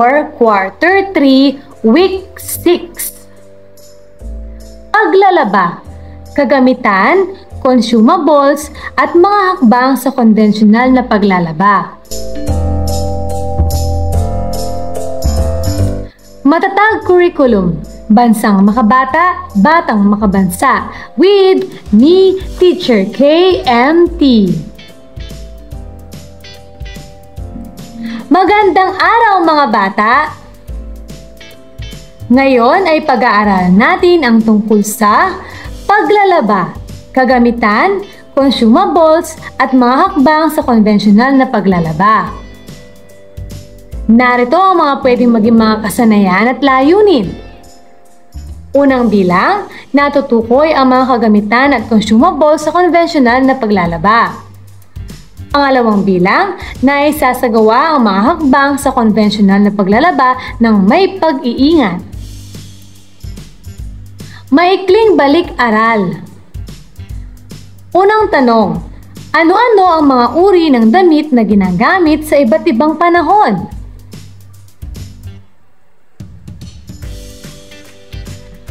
4, Quarter 3, Week 6. Paglalaba, kagamitan, consumables, at mga hakbang sa konbensyonal na paglalaba. Matatag curriculum, bansang makabata, batang makabansa, with me, Teacher KMT. Magandang araw mga bata! Ngayon ay pag-aaralan natin ang tungkol sa paglalaba, kagamitan, consumables, at mga hakbang sa konbensyonal na paglalaba. Narito ang mga pwedeng maging mga kasanayan at layunin. Unang bilang, natutukoy ang mga kagamitan at consumables sa konbensyonal na paglalaba. Pangalawang bilang, naisasagawa ang mga hakbang sa konbensyonal na paglalaba ng may pag-iingat. Maikling balik-aral. Unang tanong, ano-ano ang mga uri ng damit na ginagamit sa iba't ibang panahon?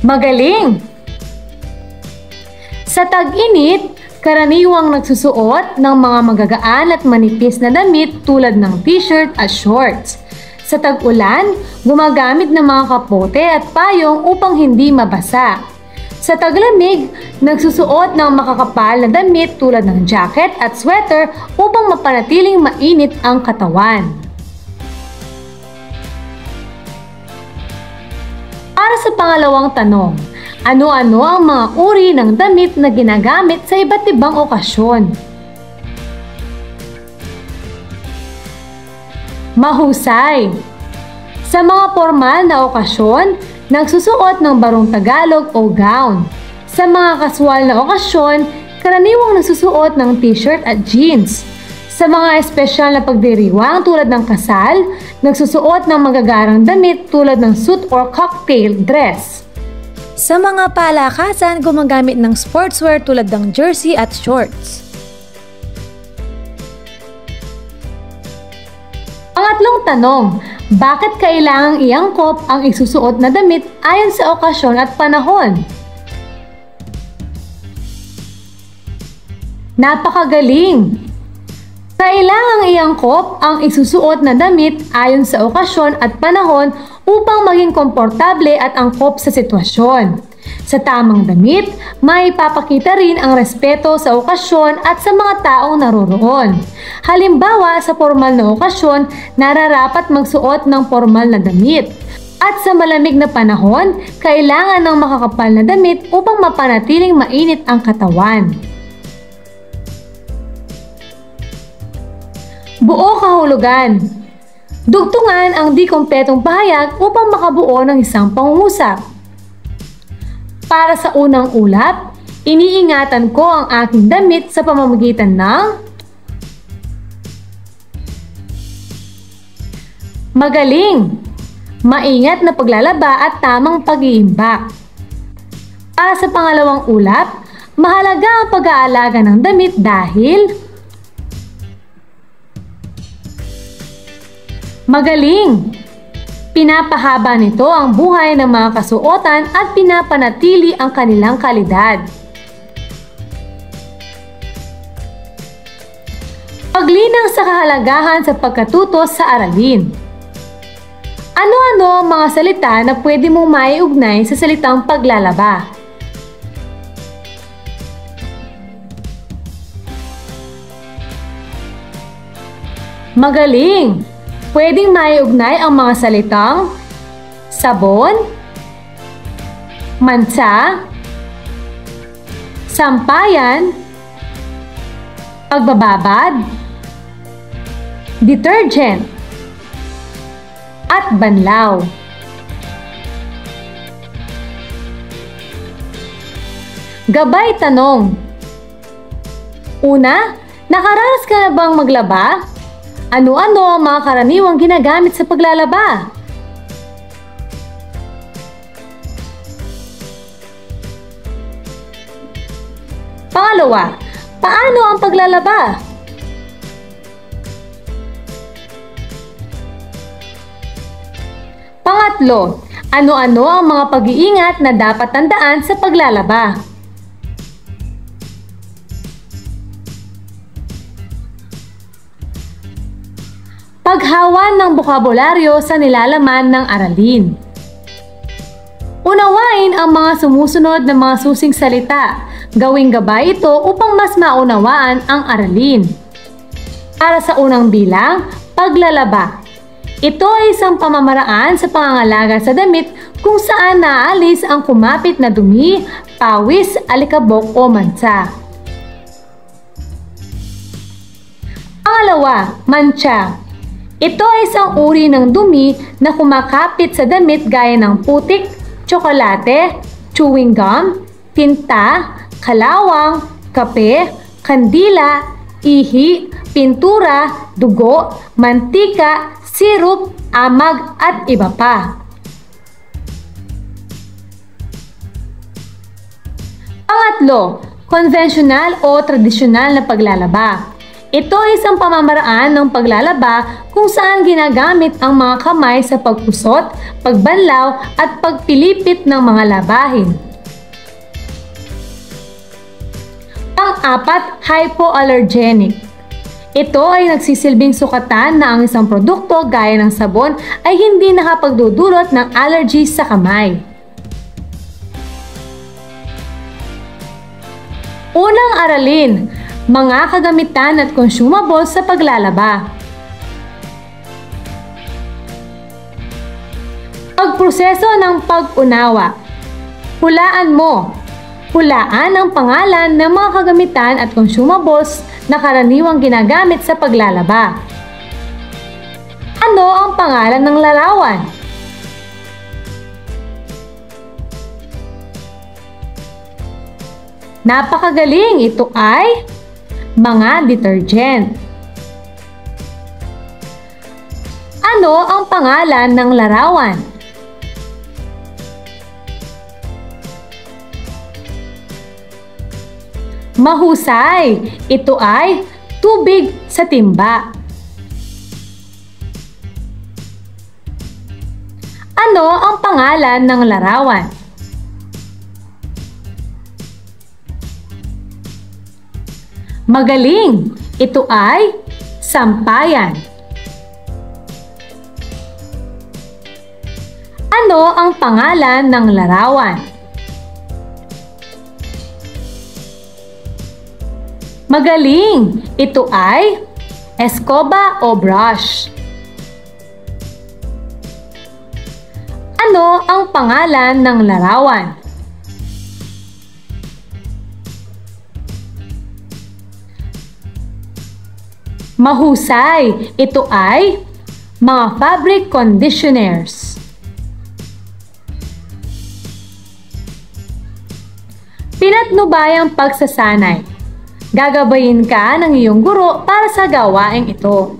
Magaling! Sa tag-init, karaniwang nagsusuot ng mga magagaan at manipis na damit tulad ng t-shirt at shorts. Sa tag-ulan, gumagamit ng mga kapote at payong upang hindi mabasa. Sa taglamig, nagsusuot ng makakapal na damit tulad ng jacket at sweater upang mapanatiling mainit ang katawan. Para sa pangalawang tanong, ano-ano ang mga uri ng damit na ginagamit sa iba't ibang okasyon? Mahusay! Sa mga formal na okasyon, nagsusuot ng barong Tagalog o gown. Sa mga kasual na okasyon, karaniwang nagsusuot ng t-shirt at jeans. Sa mga espesyal na pagdiriwang tulad ng kasal, nagsusuot ng magagarang damit tulad ng suit or cocktail dress. Sa mga palakasan, gumagamit ng sportswear tulad ng jersey at shorts. Pangatlong tanong, bakit kailangang iangkop ang isusuot na damit ayon sa okasyon at panahon? Napakagaling! Kailangang iangkop ang isusuot na damit ayon sa okasyon at panahon upang maging komportable at angkop sa sitwasyon. Sa tamang damit, maipapakita rin ang respeto sa okasyon at sa mga taong naroroon. Halimbawa, sa formal na okasyon, nararapat magsuot ng formal na damit. At sa malamig na panahon, kailangan ng makakapal na damit upang mapanatiling mainit ang katawan. Buo kahulugan. Dugtungan ang di kumpletong pahayag upang makabuo ng isang pangungusap. Para sa unang ulap, iniingatan ko ang aking damit sa pamamagitan ng magaling, maingat na paglalaba at tamang pag-iimbak. Para sa pangalawang ulap, mahalaga ang pag-aalaga ng damit dahil magaling! Pinapahaba nito ang buhay ng mga kasuotan at pinapanatili ang kanilang kalidad. Paglinang sa kahalagahan sa pagkatuto sa aralin. Ano-ano ang mga salita na pwede mong maiugnay sa salitang paglalaba? Magaling! Pwedeng maiugnay ang mga salitang sabon, mansa, sampayan, pagbababad, detergent, at banlaw. Gabay tanong. Una, nakaranas ka na bang maglaba? Ano-ano ang mga karaniwang ginagamit sa paglalaba? Pangalawa, paano ang paglalaba? Pangatlo, ano-ano ang mga pag-iingat na dapat tandaan sa paglalaba? Paghawan ng bokabularyo sa nilalaman ng aralin. Unawain ang mga sumusunod na mga susing salita. Gawing gabay ito upang mas maunawaan ang aralin. Para sa unang bilang, paglalaba. Ito ay isang pamamaraan sa pangangalaga sa damit kung saan naaalis ang kumapit na dumi, pawis, alikabok o mansa. Pangalawa, mantsa. Ito ay isang uri ng dumi na kumakapit sa damit gaya ng putik, tsokolate, chewing gum, tinta, kalawang, kape, kandila, ihi, pintura, dugo, mantika, sirup, amag at iba pa. Pangatlo, konvensyonal o tradisyonal na paglalaba. Ito ay isang pamamaraan ng paglalaba kung saan ginagamit ang mga kamay sa pagpusot, pagbanlaw at pagpilipit ng mga labahin. Pang-apat, hypoallergenic. Ito ay nagsisilbing sukatan na ang isang produkto gaya ng sabon ay hindi nakapagdudulot ng allergies sa kamay. Unang aralin, mga kagamitan at consumables sa paglalaba. Pagproseso ng pag-unawa. Hulaan mo. Hulaan ang pangalan ng mga kagamitan at consumables na karaniwang ginagamit sa paglalaba. Ano ang pangalan ng larawan? Napakagaling! Ito ay mga detergent. Ano ang pangalan ng larawan? Mahusay! Ito ay tubig sa timba. Ano ang pangalan ng larawan? Magaling! Ito ay sampayan. Ano ang pangalan ng larawan? Magaling! Ito ay eskoba o brush. Ano ang pangalan ng larawan? Mahusay! Ito ay mga fabric conditioners. Pinatnubayang pagsasanay. Gagabayin ka ng iyong guro para sa gawaing ito.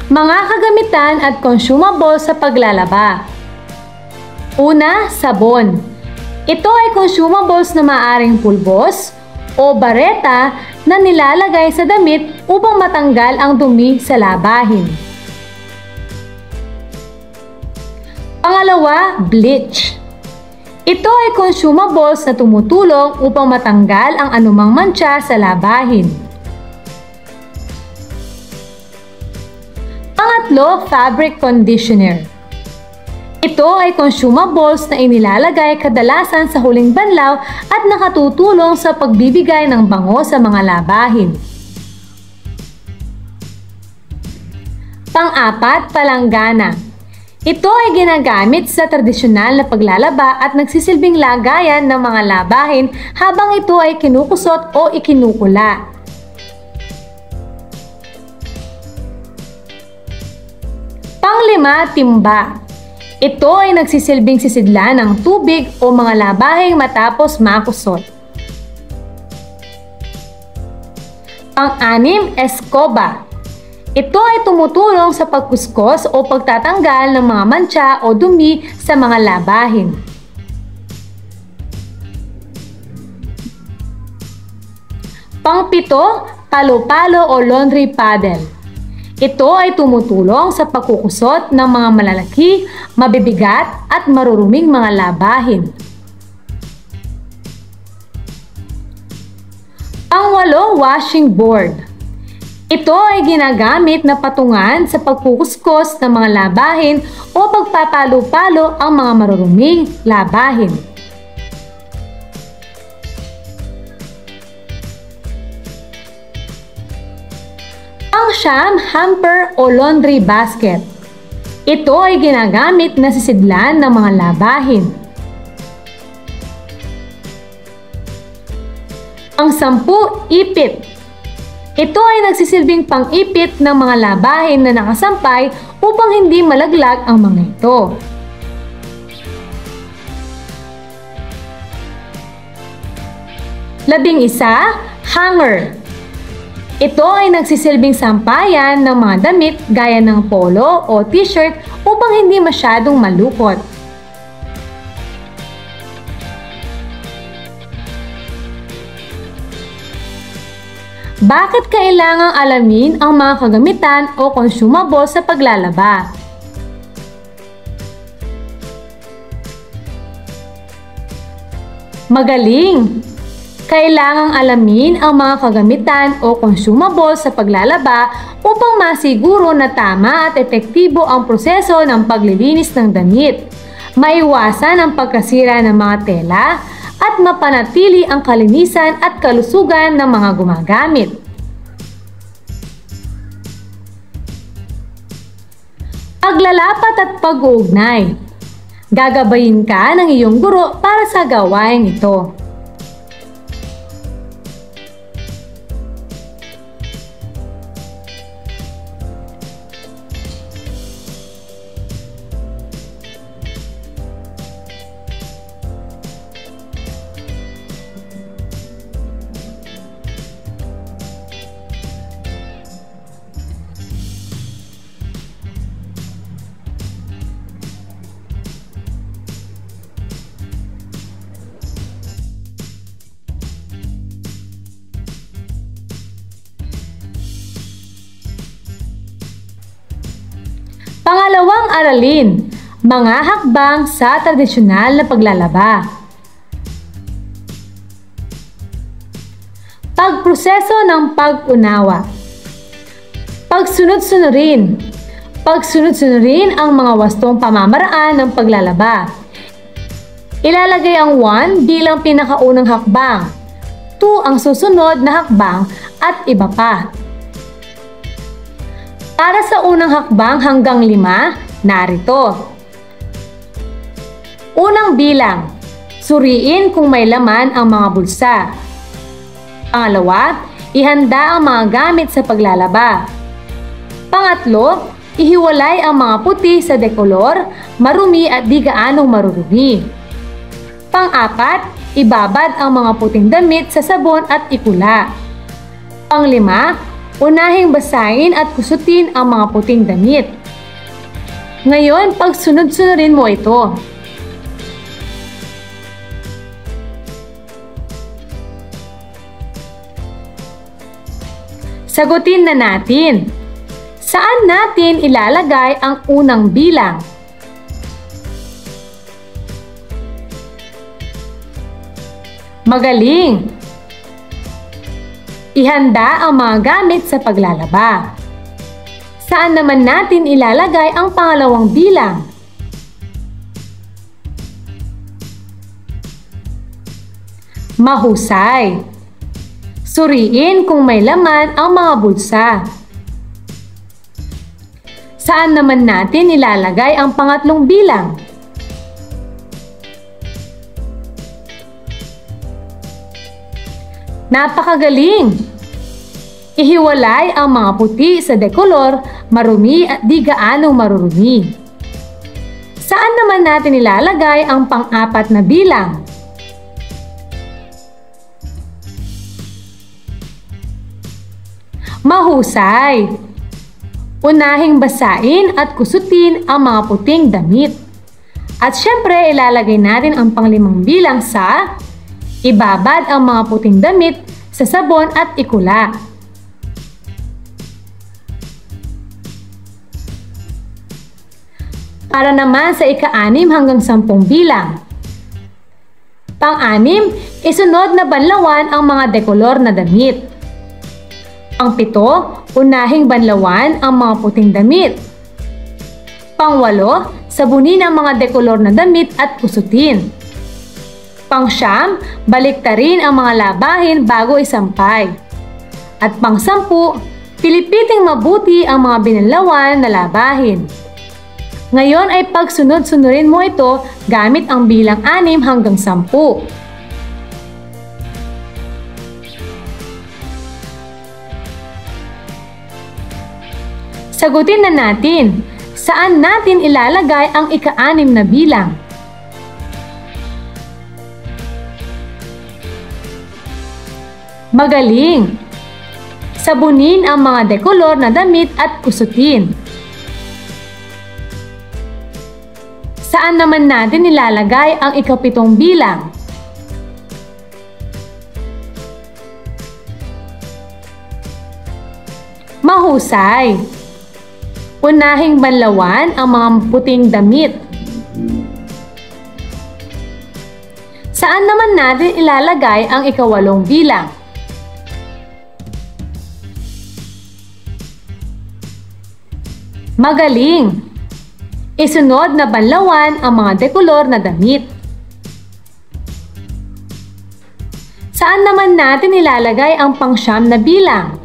Mga kagamitan at consumables sa paglalaba. Una, sabon. Ito ay consumables na maaring pulbos o bareta na nilalagay sa damit upang matanggal ang dumi sa labahin. Pangalawa, bleach. Ito ay consumables na tumutulong upang matanggal ang anumang mantsa sa labahin. Pangatlo, fabric conditioner. Ito ay consumables na inilalagay kadalasan sa huling banlaw at nakatutulong sa pagbibigay ng bango sa mga labahin. Pang-apat, palanggana. Ito ay ginagamit sa tradisyonal na paglalaba at nagsisilbing lagayan ng mga labahin habang ito ay kinukusot o ikinukula. Panglima, timba. Ito ay nagsisilbing sisidlan ng tubig o mga labahing matapos makusot. Pang-anim, eskoba. Ito ay tumutulong sa pagkuskos o pagtatanggal ng mga mantsa o dumi sa mga labahin. Pang-pito, palo-palo o laundry paddle. Ito ay tumutulong sa pagkukusot ng mga malalaki, mabibigat at maruruming mga labahin. Pang-walo, washing board. Ito ay ginagamit na patungan sa pagkukuskos ng mga labahin o pagpapalo-palo ang mga maruruming labahin. Pang-siyam, hamper o laundry basket. Ito ay ginagamit na sisidlan ng mga labahin. Pang-sampu, ipit. Ito ay nagsisilbing pang-ipit ng mga labahin na nakasampay upang hindi malaglag ang mga ito. Labing-isa, hanger. Ito ay nagsisilbing sampayan ng mga damit gaya ng polo o t-shirt upang hindi masyadong malukot. Bakit kailangang alamin ang mga kagamitan o consumables sa paglalaba? Magaling! Kailangang alamin ang mga kagamitan o consumables sa paglalaba upang masiguro na tama at epektibo ang proseso ng paglilinis ng damit, maiwasan ang pagkasira ng mga tela, at mapanatili ang kalinisan at kalusugan ng mga gumagamit. Paglalapat at pag-uugnay. Gagabayin ka ng iyong guro para sa gawain ito. Pangalawang aralin, mga hakbang sa tradisyonal na paglalaba. Pagproseso ng pag-unawa. Pagsunod-sunurin. Pagsunod-sunurin ang mga wastong pamamaraan ng paglalaba. Ilalagay ang 1 bilang pinakaunang hakbang, 2 ang susunod na hakbang at iba pa. Para sa unang hakbang hanggang 5, narito. Unang bilang, suriin kung may laman ang mga bulsa. Pangalawa, ihanda ang mga gamit sa paglalaba. Pangatlo, ihiwalay ang mga puti sa dekolor, marumi at di gaanong marurumi. Pang-apat, ibabad ang mga puting damit sa sabon at ikula. Pang-5, unahing basahin at kusutin ang mga puting damit. Ngayon, pagsunod-sunurin mo ito. Sagutin na natin. Saan natin ilalagay ang unang bilang? Magaling! Ihanda ang mga gamit sa paglalaba. Saan naman natin ilalagay ang pangalawang bilang? Mahusay! Suriin kung may laman ang mga bulsa. Saan naman natin ilalagay ang pangatlong bilang? Napakagaling! Ihiwalay ang mga puti sa dekolor, marumi at di gaanong marurumi. Saan naman natin ilalagay ang pang-apat na bilang? Mahusay! Unahing basain at kusutin ang mga puting damit. At syempre, ilalagay natin ang panglimang bilang sa ibabad ang mga puting damit sa sabon at ikula. Para naman sa ika-6 hanggang 10 bilang. Pang-6, isunod na banlawan ang mga dekolor na damit. Pang-7, unahing banlawan ang mga puting damit. Pang-8, sabunin ang mga dekolor na damit at kusutin. Pang-9, baliktarin ang mga labahin bago isampay. At pang-10, pilipiting mabuti ang mga binanlawan na labahin. Ngayon ay pagsunod-sunurin mo ito gamit ang bilang 6 hanggang 10. Sagutin na natin, saan natin ilalagay ang ika-6 na bilang? Magaling! Sabunin ang mga dekolor na damit at kusutin. Saan naman natin ilalagay ang ika-7 bilang? Mahusay! Unahing banlawan ang mga puting damit. Saan naman natin ilalagay ang ika-8 bilang? Magaling! Isunod na banlawan ang mga dekolor na damit. Saan naman natin ilalagay ang pang-9 na bilang?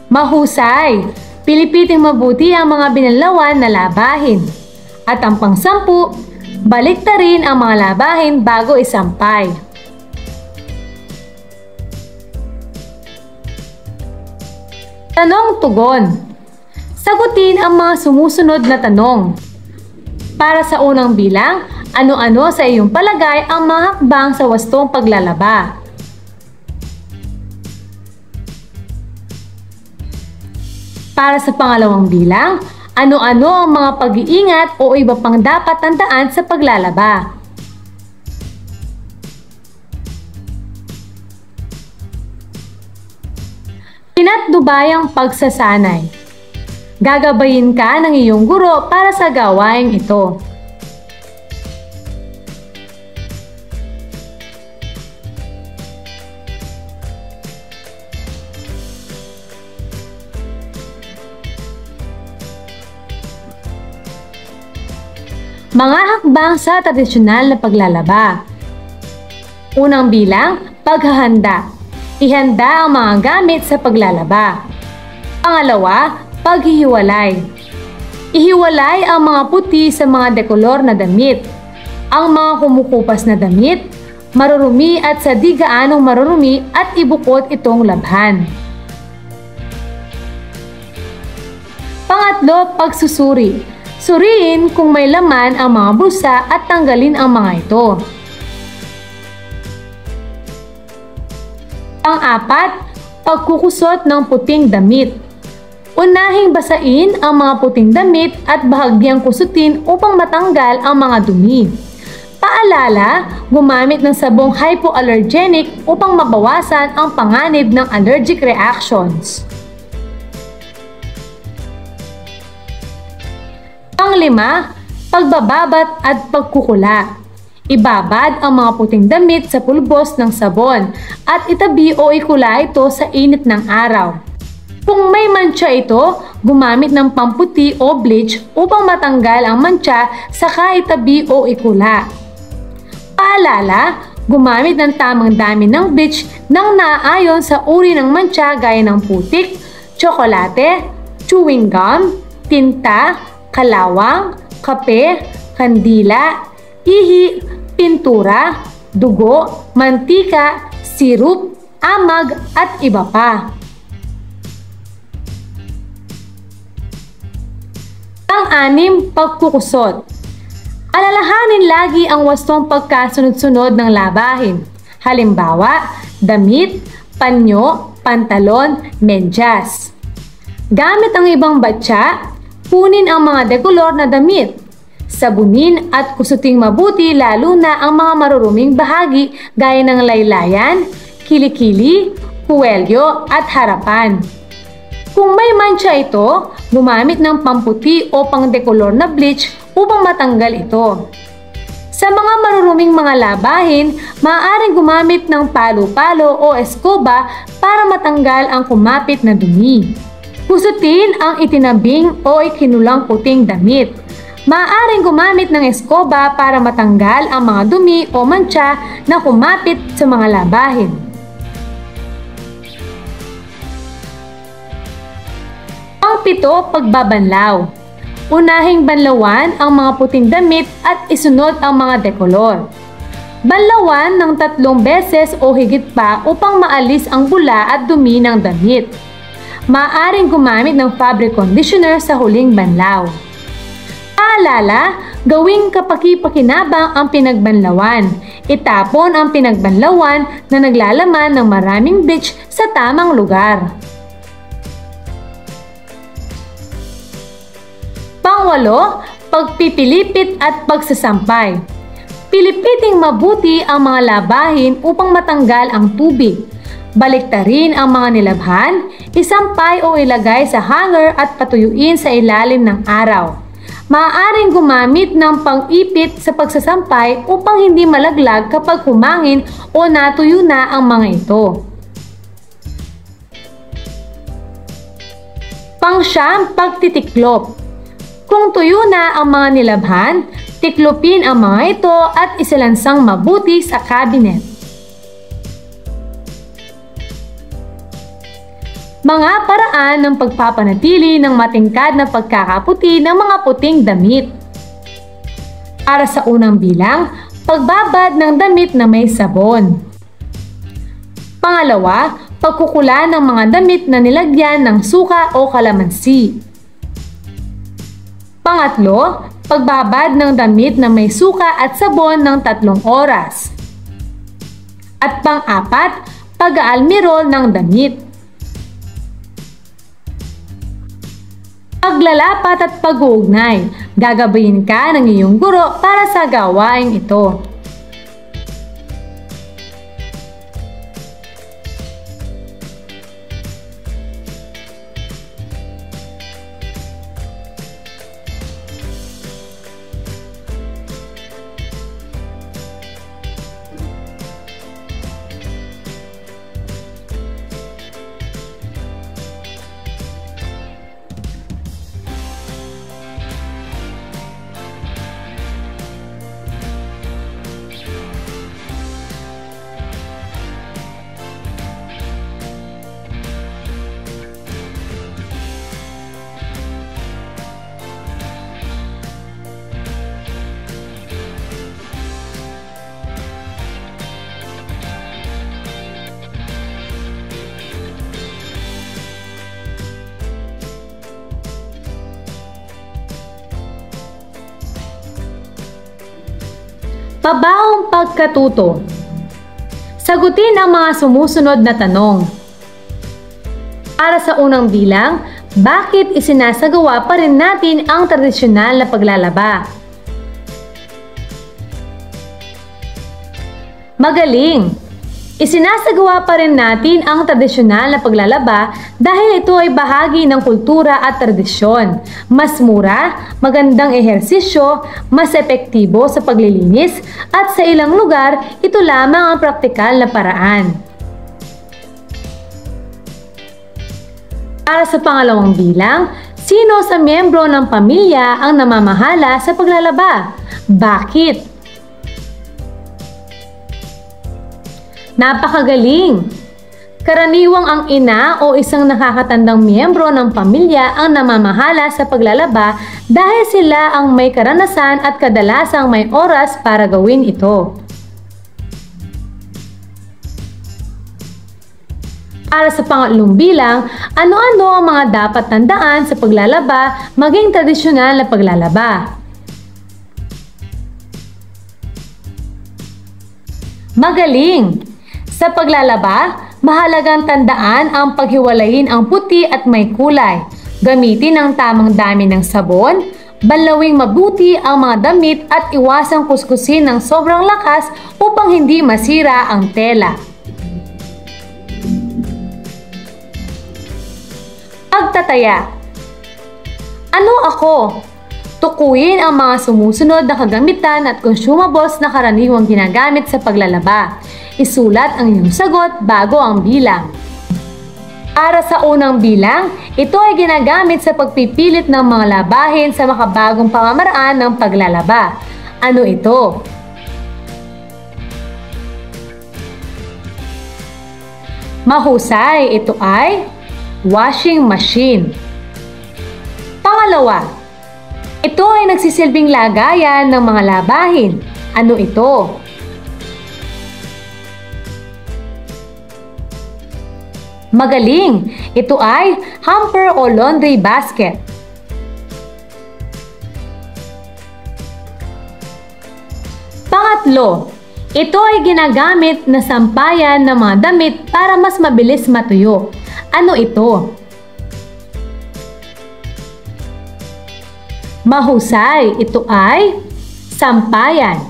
Mahusay! Pilipiting mabuti ang mga binanlawan na labahin. At ang pang-10, baliktarin ang mga labahin bago isampay. Tanong tugon. Sagutin ang mga sumusunod na tanong. Para sa unang bilang, ano-ano sa iyong palagay ang mga hakbang sa wastong paglalaba? Para sa pangalawang bilang, ano-ano ang mga pag-iingat o iba pang dapat tandaan sa paglalaba? Pinatnubayang pagsasanay. Gagabayin ka ng iyong guro para sa gawaing ito. Mga hakbang sa tradisyonal na paglalaba. Unang bilang, paghahanda. Ihanda ang mga gamit sa paglalaba. Pangalawa, paghihiwalay. Ihiwalay ang mga puti sa mga dekolor na damit. Ang mga kumukupas na damit, marurumi at sa di gaanong marurumi at ibukod itong labhan. Pangatlo, pagsusuri. Suriin kung may laman ang mga bulsa at tanggalin ang mga ito. Pang-apat, pagkukusot ng puting damit. Unahing basain ang mga puting damit at bahagyang kusutin upang matanggal ang mga dumi. Paalala, gumamit ng sabong hypoallergenic upang mabawasan ang panganib ng allergic reactions. Pang-5, pagbababat at pagkukula. Ibabad ang mga puting damit sa pulbos ng sabon at itabi o ikula ito sa init ng araw. Kung may mantsa ito, gumamit ng pamputi o bleach upang matanggal ang mantsa saka itabi o ikula. Paalala, Gumamit ng tamang dami ng bleach nang naaayon sa uri ng mantsa gaya ng putik, tsokolate, chewing gum, tinta, kalawang, kape, kandila, ihi, pintura, dugo, mantika, sirup, amag at iba pa. Pang-anim, pagkukusot. Alalahanin lagi ang wastong pagkasunod-sunod ng labahin. Halimbawa, damit, panyo, pantalon, medyas. Gamit ang ibang batya, punin ang mga dekolor na damit. Sabunin at kusuting mabuti lalo na ang mga maruruming bahagi gaya ng laylayan, kilikili, puwelyo at harapan. Kung may mantsa ito, gumamit ng pamputi o pangdekolor na bleach upang matanggal ito. Sa mga maruruming mga labahin, maaaring gumamit ng palo-palo o eskoba para matanggal ang kumapit na dumi. Kusutin ang itinabing o ikinulang puting damit. Maaaring gumamit ng eskoba para matanggal ang mga dumi o mantsa na kumapit sa mga labahin. Pang-pito, pagbabanlaw. Unahing banlawan ang mga puting damit at isunod ang mga dekolor. Banlawan ng 3 beses o higit pa upang maalis ang bula at dumi ng damit. Maaaring gumamit ng fabric conditioner sa huling banlaw. Paalala, gawing kapaki-pakinabang ang pinagbanlawan. Itapon ang pinagbanlawan na naglalaman ng maraming bleach sa tamang lugar. Pang-walo, pagpipilipit at pagsasampay. Pilipiting mabuti ang mga labahin upang matanggal ang tubig. Baliktarin ang mga nilabhan, isampay o ilagay sa hanger at patuyuin sa ilalim ng araw. Maaaring gumamit ng pang-ipit sa pagsasampay upang hindi malaglag kapag humangin o natuyo na ang mga ito. Pang-siyam, pagtitiklop. Kung tuyo na ang mga nilabhan, tiklopin ang mga ito at isilansang mabuti sa cabinet. Mga paraan ng pagpapanatili ng matingkad na pagkakaputi ng mga puting damit. Para sa unang bilang, pagbabad ng damit na may sabon. Pangalawa, pagkukula ng mga damit na nilagyan ng suka o kalamansi. Pangatlo, pagbabad ng damit na may suka at sabon ng 3 oras. At pang-apat, pag-aalmirol ng damit. Paglalapat at pag-uugnay, gagabayin ka ng iyong guro para sa gawaing ito. Pabawang pagkatuto. Sagutin ang mga sumusunod na tanong. Para sa unang bilang, bakit isinasagawa pa rin natin ang tradisyonal na paglalaba? Magaling! Isinasagawa pa rin natin ang tradisyonal na paglalaba dahil ito ay bahagi ng kultura at tradisyon. Mas mura, magandang ehersisyo, mas epektibo sa paglilinis, at sa ilang lugar, ito lamang ang praktikal na paraan. Para sa pangalawang bilang, sino sa miyembro ng pamilya ang namamahala sa paglalaba? Bakit? Napakagaling! Karaniwang ang ina o isang nakakatandang miyembro ng pamilya ang namamahala sa paglalaba dahil sila ang may karanasan at kadalasang may oras para gawin ito. Para sa pangatlong bilang, ano-ano ang mga dapat tandaan sa paglalaba maging tradisyonal na paglalaba? Magaling! Sa paglalaba, mahalagang tandaan ang paghiwalayin ang puti at may kulay. Gamitin ang tamang dami ng sabon, banlawing mabuti ang mga damit at iwasang kuskusin ng sobrang lakas upang hindi masira ang tela. Pagtataya. Ano ako? Tukuyin ang mga sumusunod na kagamitan at consumables na karaniwang ginagamit sa paglalaba. Isulat ang iyong sagot bago ang bilang. Para sa unang bilang, ito ay ginagamit sa pagpipilit ng mga labahin sa makabagong pamamaraan ng paglalaba. Ano ito? Mahusay, ito ay washing machine. Pangalawa, ito ay nagsisilbing lagayan ng mga labahin. Ano ito? Magaling! Ito ay hamper o laundry basket. Pangatlo, ito ay ginagamit na sampayan ng mga damit para mas mabilis matuyo. Ano ito? Mahusay, ito ay sampayan.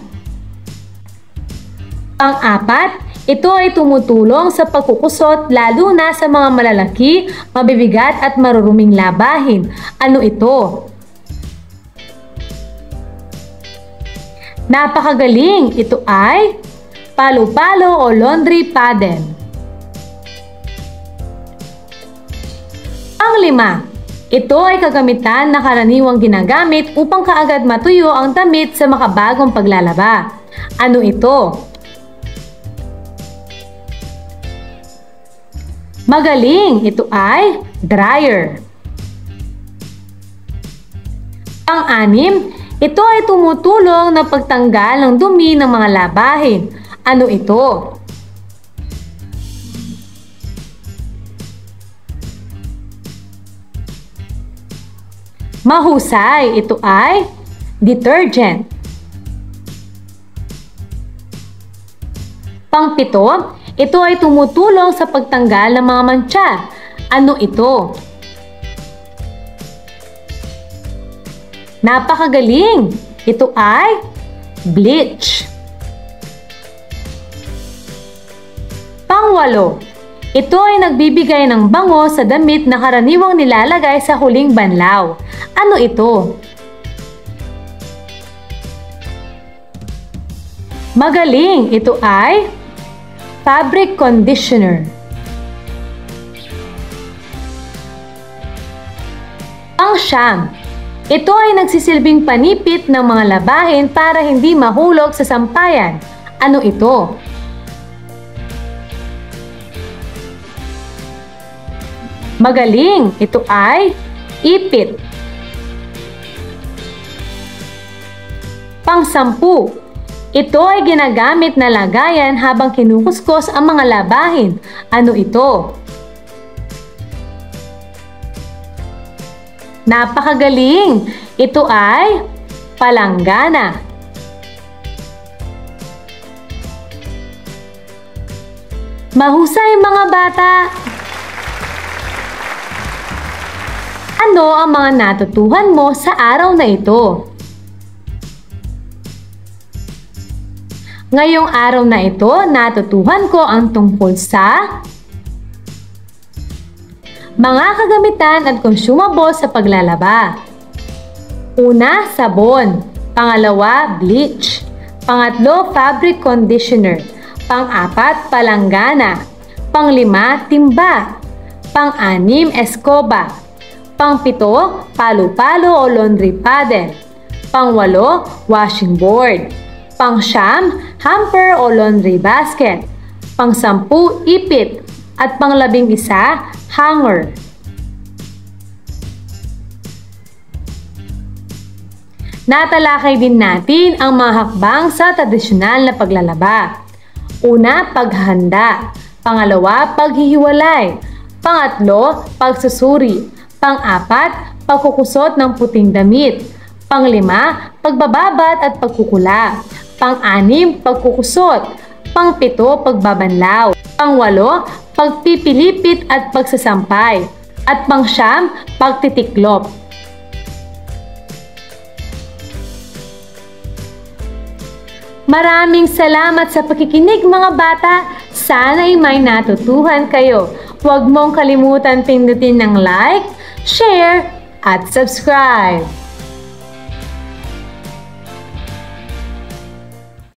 Pang-apat, ito ay tumutulong sa pagkukusot lalo na sa mga malalaki, mabibigat at maruruming labahin. Ano ito? Napakagaling! Ito ay palo-palo o laundry paddle. Pang-lima, ito ay kagamitan na karaniwang ginagamit upang kaagad matuyo ang damit sa makabagong paglalaba. Ano ito? Magaling! Ito ay dryer. Pang-anim, ito ay tumutulong na pagtanggal ng dumi ng mga labahin. Ano ito? Mahusay, ito ay detergent. Pang-pito, ito ay tumutulong sa pagtanggal ng mga mantsa. Ano ito? Napakagaling! Ito ay bleach. Pang-walo, ito ay nagbibigay ng bango sa damit na karaniwang nilalagay sa huling banlaw. Ano ito? Magaling! Ito ay fabric conditioner. Pang-siyam, ito ay nagsisilbing panipit ng mga labahin para hindi mahulog sa sampayan. Ano ito? Magaling! Ito ay ipit. Pang-sampu, ito ay ginagamit na lagayan habang kinukuskos ang mga labahin. Ano ito? Napakagaling! Ito ay palanggana. Mahusay mga bata! Ano ang mga natutuhan mo sa araw na ito? Ngayong araw na ito, natutuhan ko ang tungkol sa mga kagamitan at consumables sa paglalaba. Una, sabon. Pangalawa, bleach. Pangatlo, fabric conditioner. Pang-apat, palanggana. Pang-lima, timba. Pang-anim, eskoba. Pang-pito, palo-palo o laundry paddle. Pang-walo, washing board. Pang-siyam, hamper o laundry basket. Pang-10, ipit. At pang-11, hanger. Natalakay din natin ang mga hakbang sa tradisyonal na paglalaba. Una, paghahanda. Pangalawa, paghihiwalay. Pangatlo, pagsusuri. Pang-apat, pagkukusot ng puting damit. Pang-5, pagbababat at pagkukula. Pang-6, pagkukusot. Pang-7, pagbabanlaw. Pang-8, pagpipilipit at pagsasampay. At pang-9, pagtitiklop. Maraming salamat sa pakikinig mga bata. Sana'y may natutuhan kayo. Huwag mong kalimutan pindutin ng like, share, at subscribe.